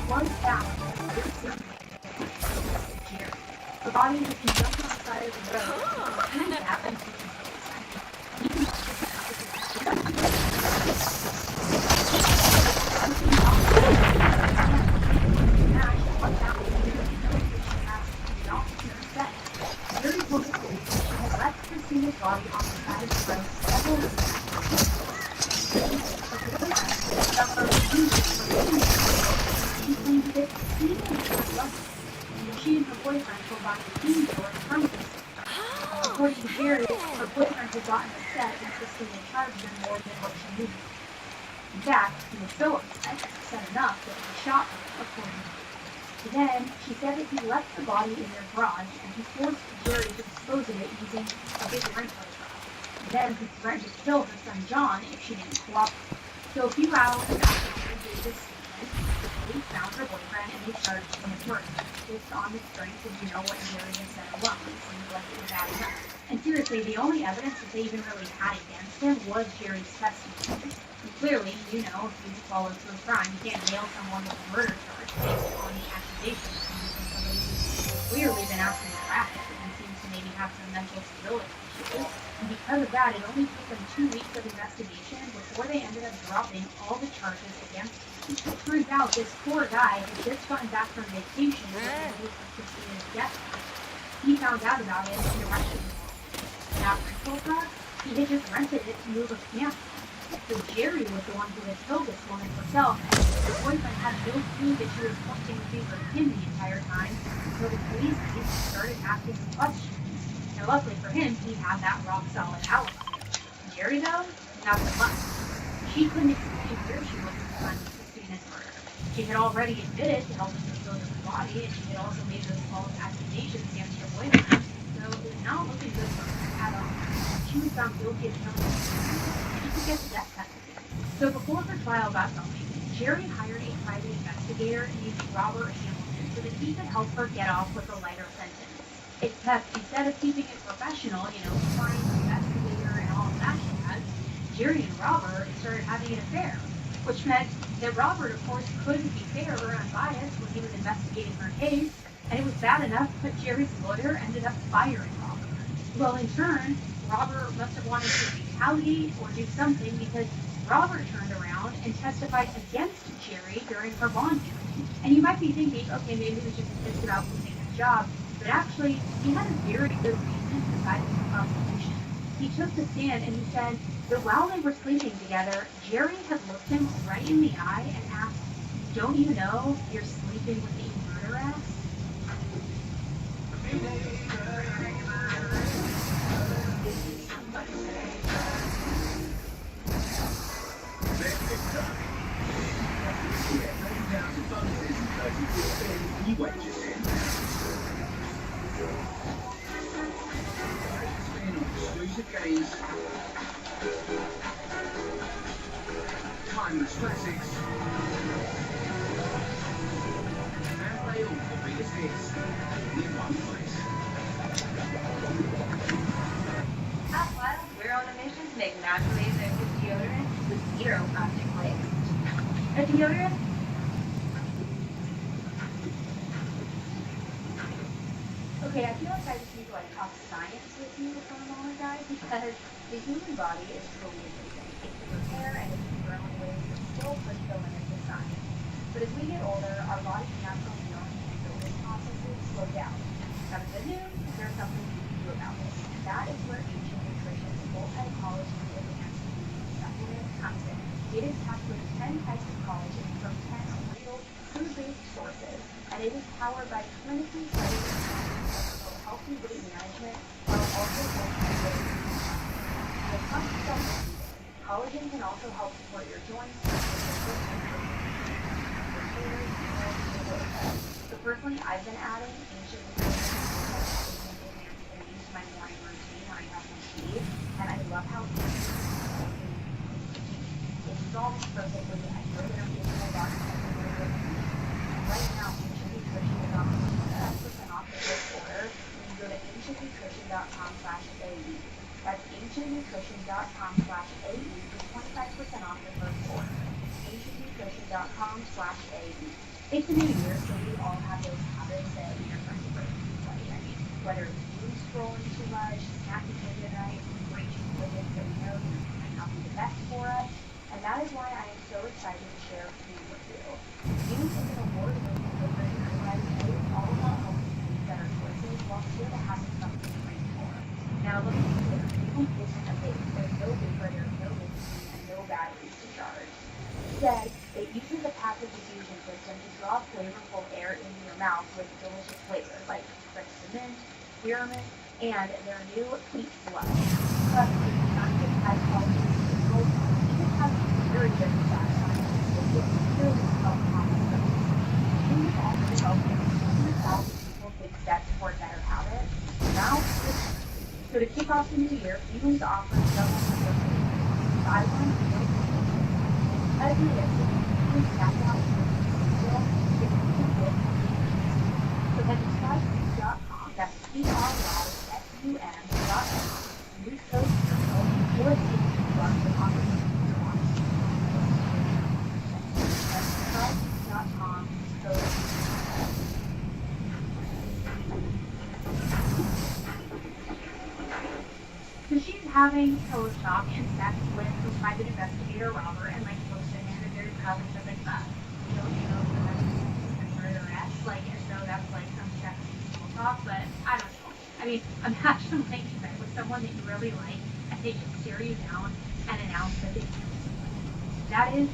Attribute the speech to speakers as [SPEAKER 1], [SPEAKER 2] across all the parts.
[SPEAKER 1] Was found the body was jumped on the side of the road and happened to Christina's body on the side of the road several she and her boyfriend were bought the team store from Christina. According to Jerry, her boyfriend had gotten upset and Christina charged her more than what she needed. In fact, he was so upset, enough that he shot her, according to her. Then, she said that he left the body in their garage and he forced Jerry to dispose of it using a big rental truck. Then he threatened to kill her son John if she didn't cooperate. So a few hours after Jerry gave this statement, the police found her boyfriend and they charged him with murder. Based on the strength of, what Jerry had said alone, it seemed like it was adding up. And seriously, the only evidence that they even really had against him was Jerry's testimony. And clearly, if you follow through a crime, you can't nail someone with a murder charge based on the accusations from somebody who's clearly been acting erratically and seems to maybe have some mental stability issues. And because of that, it only took them 2 weeks of investigation before they ended up dropping all the charges against him. It turns out this poor guy had just gotten back from vacation with the news of Christina's death. He found out about it and arrested him. That rental truck, he had just rented it to move a camp. So Jerry was the one who had killed this woman herself, and her boyfriend had no clue that she was pointing the finger at him the entire time until the police started asking him questions. Now, luckily for him, he had that rock-solid alibi. Jerry, though, not so much. She couldn't explain where she was at the time of Christina's murder. She had already admitted to helping dispose of her body, and she had also made those false accusations against her boyfriend, so it was not looking good for her at all. She was found guilty of killing her. She could get the death penalty. So before her trial got going, Jerry hired a private investigator named Robert Hamilton so that he could help her get off with a lighter sentence. Except instead of keeping it professional, flying the investigator and all of that jazz, Jerry and Robert started having an affair, which meant that Robert, of course, couldn't be fair or unbiased when he was investigating her case, and it was bad enough that Jerry's lawyer ended up firing Robert. Well, in turn, Robert must have wanted to retaliate or do something because Robert turned around and testified against Jerry during her bond hearing. And you might be thinking, okay, maybe he was just pissed about losing his job, but actually, he had a very good reason besides the prosecution. He took the stand and he said that while they were sleeping together, Jerry had looked him right in the eye and asked, "Don't you know you're sleeping with a murderess?"
[SPEAKER 2] Timeless classics, and play all the biggest hits in one place.
[SPEAKER 3] At Wild, we're on a mission to make naturally effective deodorant with zero plastic waste.
[SPEAKER 1] A deodorant? Okay, I feel like I just need to talk science with you for a moment, guys, because the human body is truly amazing. It can repair and it can grow in ways that still push the limits of science. But as we get older, our body's natural healing and building processes slow down. Now the good news is there's something we can do about it. And that is where Ancient Nutrition's multi-collagen advanced supplement comes in. It is packed with 10 types of collagen from 10 real food-based sources, and it is powered by clinically studied science for healthy weight management while also helping weight loss. With much supplement, collagen can also help support your joints. So personally, I've been adding Ancient Nutrition into my morning routine when I have my tea, and I love how it dissolves perfectly. I feel that I'm getting my body right now. Ancient Nutrition is offering 10% off the first order when you go to ancientnutrition.com/AE. That's ancientnutrition.com/AE for 25% off the first order. Ancientnutrition.com/AE. uplifting.com/AE. It's a new year, so we all have those habits that we are trying to break. Like, I mean, whether it's doom scrolling too much, snacking late at night, reaching for things that we know might not be the best for us, and that is why I am so excited to share Doom with you. Doom is an award-winning corporate writing that is all about helping you make better choices while still having something to reach for. Now, let me be clear, Doom isn't a vape. There's no vapor, there's no nicotine, and no batteries to charge. Instead, it uses a passive diffusion system to draw flavorful air into your mouth with delicious flavors like fresh mint, spearmint, and their new peach blood. Plus, it's not just high quality vehicles, it has very good satisfying with really self-confidence. These also help 100,000 people take steps toward better habits. Now, so to kick off the new year, Eagles offers double subscription. Buy one, get one. As you listen, please check out so then trusty.com, that's TRYSUM.com, use code CIRCLE, or see the conversation you want. That's trusty.com, code So she's having pillow talk and sex with the private investigator Robert, and like posted in and very proudly says like you know, the murderess, like as though that's like some sexy pillow talk, but I don't know. I mean, imagine like you met with someone that you really like and they just stare you down and announce that they killed somebody. That is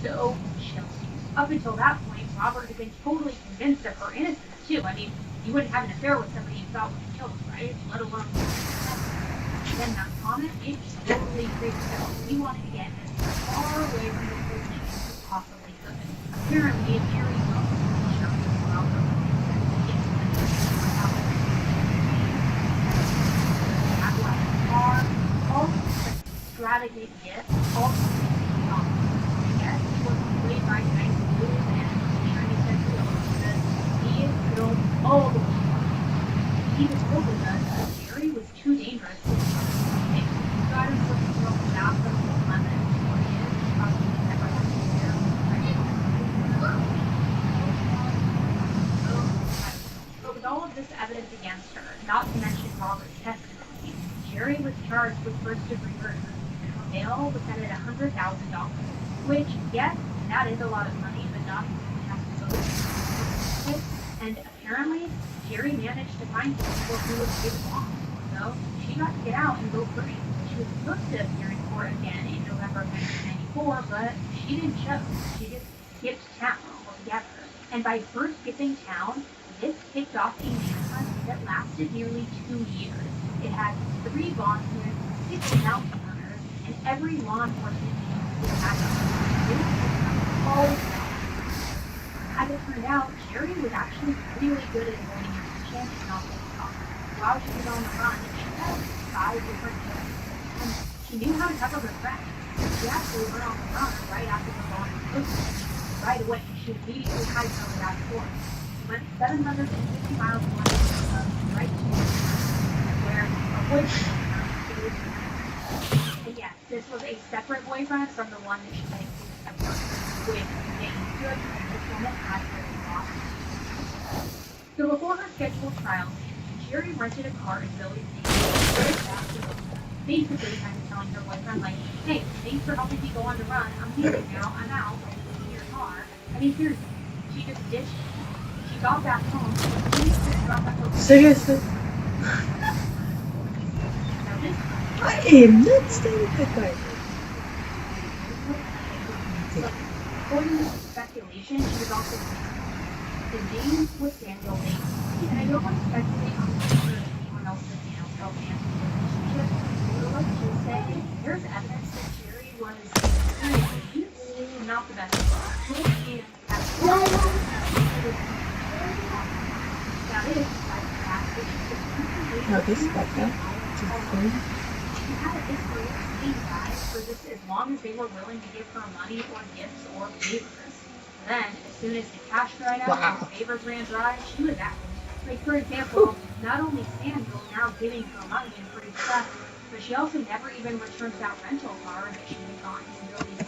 [SPEAKER 1] so chilling. Up until that point, Robert had been totally convinced of her innocence too. I mean, you wouldn't have an affair with somebody you thought was killed, right? Let alone then that comment, it totally freaked out. He wanted to get as far away from the whole thing as he possibly could. Apparently, Jerry felt shocked as well. All extravagant gifts, all yes, he was played by nice blue and Jeremy said because he killed all the people. He was told that Jerry was too dangerous to got him with the girl without the lemon or his probably never had to wear but with all of this evidence against her, not to mention Robert's testimony, Jerry was charged with first-degree murder. Her bail was set at $100,000, which, yes, that is a lot of money, but not if you have to go to the and apparently, Jerry managed to find people who would pay the bond. So she got to get out and go free. She was supposed to appear in court again in November of 1994, but she didn't show. She just skipped town altogether. And by her skipping town, this kicked off a manhunt that lasted nearly 2 years. It had 3 bondsmen, 6 bounty hunters, and every law enforcement agency had all. As it turned out, Jerry was actually really good at avoiding attention and not getting caught. While she was on the run, she had 5 different kills. And she knew how to cover her tracks. She actually went on the run right after the bond was posted. Right away, she immediately hightailed it out of court. She went 750 miles north of right to where her boyfriend was. And yes, this was a separate boyfriend from the one that she had accused of with a good this woman had really lost. So before her scheduled trial, Jerry rented a car in Billy's name. Basically kind of telling her boyfriend, like, hey, thanks for helping me go on the run. I'm leaving now. I'm out. In your car. I mean, seriously, she just ditched him. She got back home.
[SPEAKER 4] Seriously? I am not staying at night.
[SPEAKER 1] According to speculation, she was also the name was Samuel Bates. And I don't want to speculate on whether anyone else's romance relationship. But let's just say there's evidence that Jerry was not the best. That is, despite the fact that she was
[SPEAKER 4] No, this is back now.
[SPEAKER 1] She had a history of seeing guys for just as long as they were willing to give her money or gifts or favors. Then, as soon as the cash dried out and the favors ran dry, she was out. Like, for example, not only Samuel now giving her money and free stuff, but she also never even returned that rental car that she had gotten from Billy's